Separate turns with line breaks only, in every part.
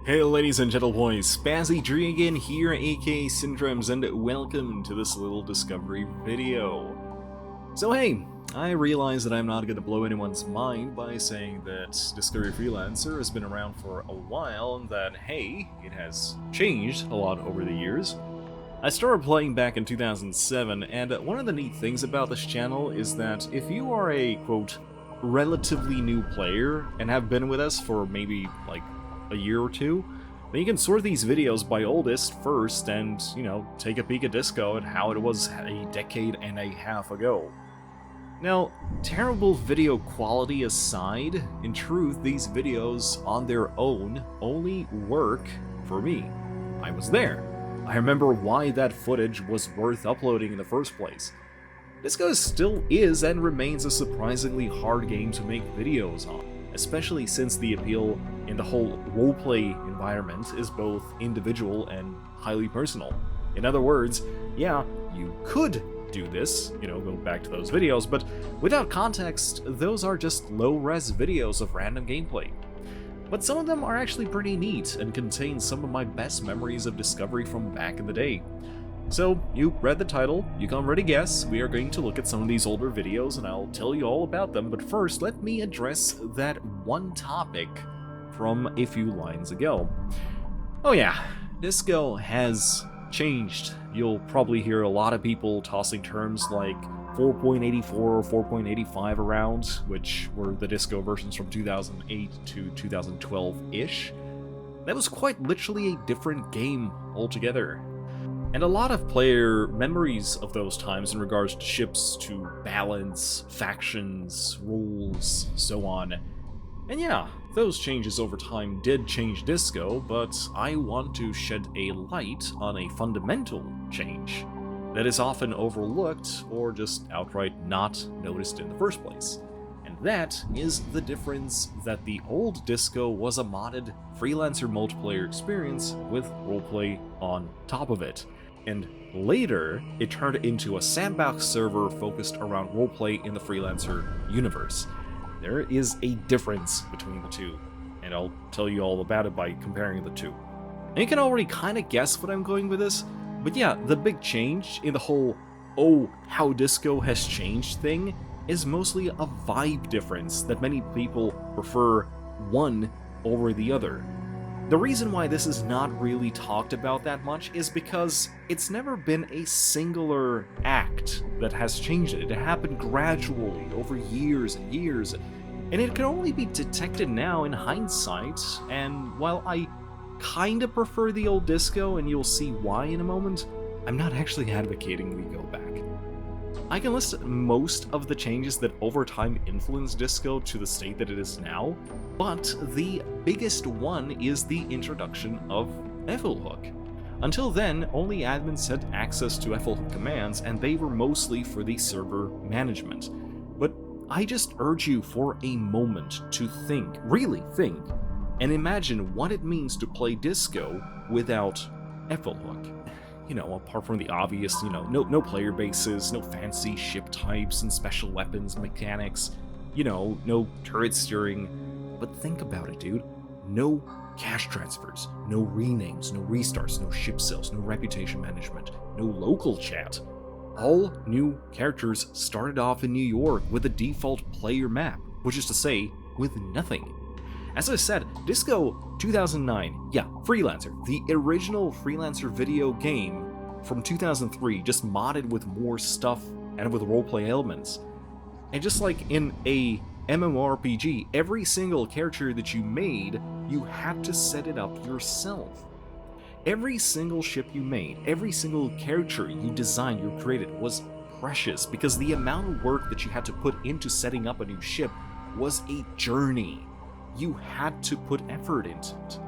Hey ladies and gentlemen, Spazzy Tree again here, aka Syndromes, and welcome to this little discovery video. So hey, I realize that I'm not going to blow anyone's mind by saying that Discovery Freelancer has been around for a while and that hey, it has changed a lot over the years. I started playing back in 2007, and one of the neat things about this channel is that if you are a, quote, relatively new player and have been with us for maybe like a year or two, then you can sort these videos by oldest first and, you know, take a peek at Disco and how it was a decade and a half ago. Now, terrible video quality aside, in truth, these videos on their own only work for me. I was there. I remember why that footage was worth uploading in the first place. Disco still is and remains a surprisingly hard game to make videos on, especially since the appeal in the whole roleplay environment is both individual and highly personal. In other words, yeah, you could do this, you know, go back to those videos, but without context, those are just low-res videos of random gameplay. But some of them are actually pretty neat and contain some of my best memories of Discovery from back in the day. So, you read the title, you can already guess, we are going to look at some of these older videos and I'll tell you all about them, but first let me address that one topic from a few lines ago. Oh yeah, Disco has changed. You'll probably hear a lot of people tossing terms like 4.84 or 4.85 around, which were the Disco versions from 2008 to 2012-ish. That was quite literally a different game altogether. And a lot of player memories of those times in regards to ships, to balance, factions, rules, so on. And yeah, those changes over time did change Disco, but I want to shed a light on a fundamental change that is often overlooked or just outright not noticed in the first place. And that is the difference that the old Disco was a modded Freelancer multiplayer experience with roleplay on top of it. And later, it turned into a sandbox server focused around roleplay in the Freelancer universe. There is a difference between the two, and I'll tell you all about it by comparing the two. And you can already kind of guess what I'm going with this, but yeah, the big change in the whole, oh, how Disco has changed thing is mostly a vibe difference that many people prefer one over the other. The reason why this is not really talked about that much is because it's never been a singular act that has changed it. It happened gradually over years and years, and it can only be detected now in hindsight, and while I kinda prefer the old Disco, and you'll see why in a moment, I'm not actually advocating we go back. I can list most of the changes that over time influenced Disco to the state that it is now, but the biggest one is the introduction of FLHook. Until then, only admins had access to FLHook commands, and they were mostly for the server management. But I just urge you for a moment to think, really think, and imagine what it means to play Disco without FLHook. You know, apart from the obvious, you know, no player bases, no fancy ship types and special weapons mechanics, you know, no turret steering. But think about it, dude. No cash transfers, no renames, no restarts, no ship sales, no reputation management, no local chat. All new characters started off in New York with a default player map, which is to say, with nothing. As I said, Disco 2009, yeah, Freelancer, the original Freelancer video game from 2003, just modded with more stuff and with roleplay elements. And just like in a MMORPG, every single character that you made, you had to set it up yourself. Every single ship you made, every single character you designed, you created, was precious because the amount of work that you had to put into setting up a new ship was a journey. You had to put effort into it.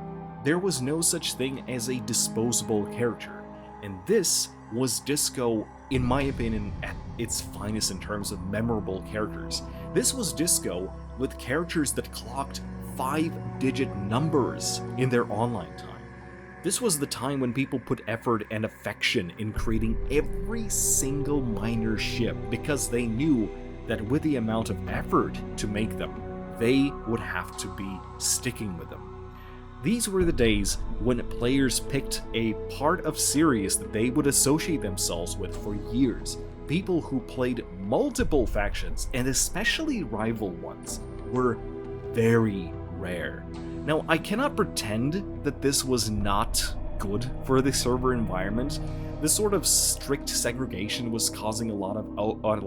There was no such thing as a disposable character, and this was Disco, in my opinion, at its finest in terms of memorable characters. This was Disco with characters that clocked 5-digit numbers in their online time. This was the time when people put effort and affection in creating every single minor ship because they knew that with the amount of effort to make them, they would have to be sticking with them. These were the days when players picked a part of series that they would associate themselves with for years. People who played multiple factions, and especially rival ones, were very rare. Now, I cannot pretend that this was not good for the server environment. This sort of strict segregation was causing a lot of out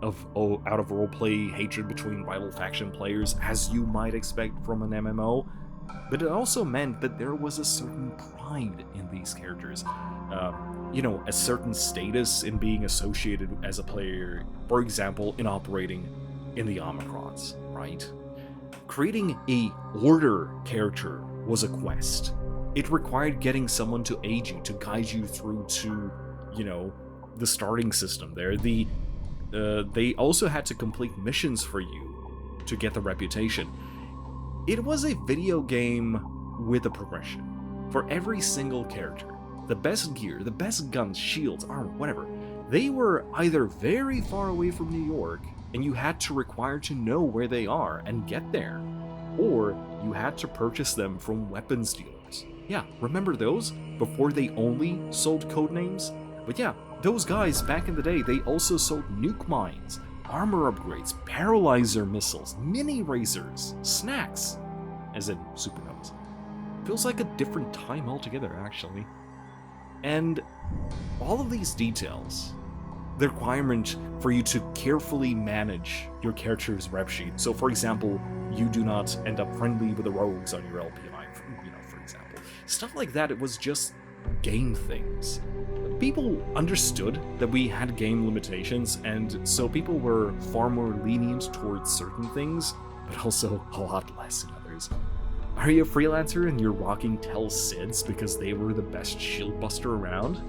of roleplay hatred between rival faction players, as you might expect from an MMO. But it also meant that there was a certain pride in these characters. A certain status in being associated as a player, for example, in operating in the Omicrons, right? Creating a Order character was a quest. It required getting someone to aid you, to guide you through to, the starting system there. They also had to complete missions for you to get the reputation. It was a video game with a progression. For every single character, the best gear, the best guns, shields, armor, whatever, they were either very far away from New York, and you had to require to know where they are and get there, or you had to purchase them from weapons dealers. Yeah, remember those? Before they only sold codenames? But yeah, those guys back in the day, they also sold nuke mines, armor upgrades, paralyzer missiles, mini razors, snacks, as in supernovas. Feels like a different time altogether, actually. And all of these details, the requirement for you to carefully manage your character's rep sheet. So, for example, you do not end up friendly with the rogues on your LPI, for example. Stuff like that, it was just game things. People understood that we had game limitations, and so people were far more lenient towards certain things, but also a lot less in others. Are you a freelancer and you're rocking Tel Cids because they were the best shield buster around?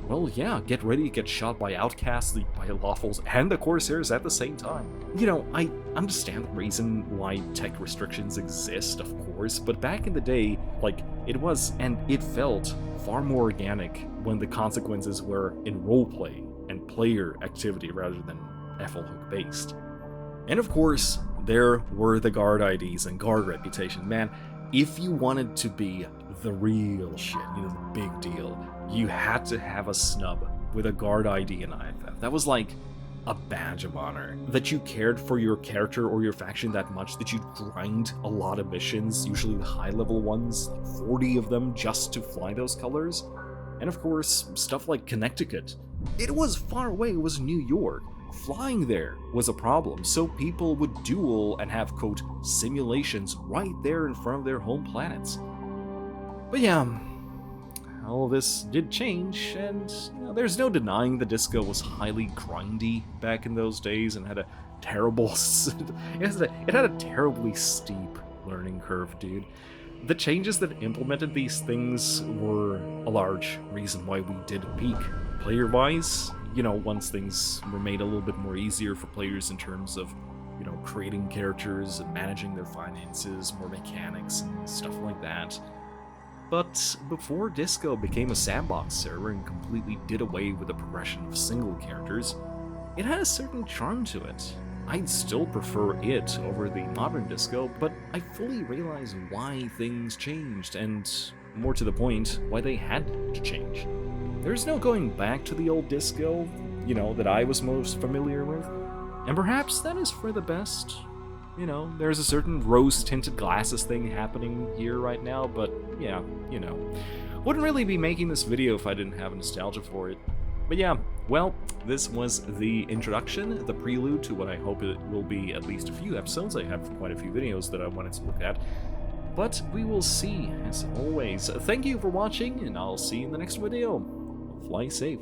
Well, yeah, get ready to get shot by outcasts, by lawfuls, and the Corsairs at the same time. I understand the reason why tech restrictions exist, of course, but back in the day, it was, and it felt far more organic when the consequences were in roleplay and player activity rather than FL-hook based. And of course, there were the guard IDs and guard reputation. Man, if you wanted to be the real shit, the big deal, you had to have a snub with a guard ID in IFF. That was like a badge of honor. That you cared for your character or your faction that much that you'd grind a lot of missions, usually the high-level ones, like 40 of them, just to fly those colors. And of course, stuff like Connecticut. It was far away, it was New York. Flying there was a problem, so people would duel and have, quote, simulations right there in front of their home planets. But yeah, all this did change, and there's no denying the disco was highly grindy back in those days and had a terrible... it had a terribly steep learning curve, dude. The changes that implemented these things were a large reason why we did peak. Player-wise, once things were made a little bit more easier for players in terms of, creating characters and managing their finances, more mechanics and stuff like that. But before Disco became a sandbox server and completely did away with the progression of single characters, it had a certain charm to it. I'd still prefer it over the modern Disco, but I fully realize why things changed, and more to the point, why they had to change. There's no going back to the old Disco, that I was most familiar with, and perhaps that is for the best. There's a certain rose-tinted glasses thing happening here right now, but yeah, wouldn't really be making this video if I didn't have nostalgia for it. But yeah, well, this was the introduction, the prelude to what I hope it will be at least a few episodes. I have quite a few videos that I wanted to look at, but we will see, as always. Thank you for watching, and I'll see you in the next video. Fly safe.